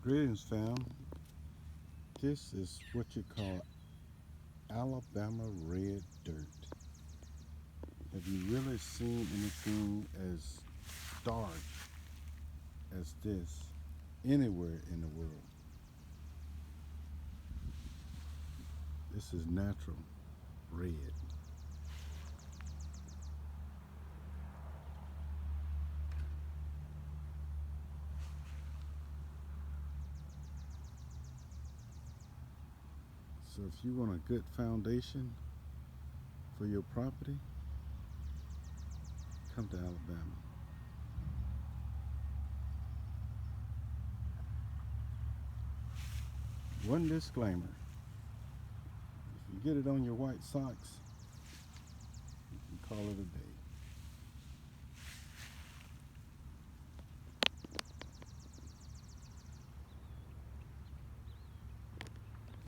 Greetings, fam. This is what you call Alabama red dirt. Have you really seen anything as dark as this anywhere in the world? This is natural red. So, if you want a good foundation for your property, come to Alabama. One disclaimer: if you get it on your white socks, you can call it a day.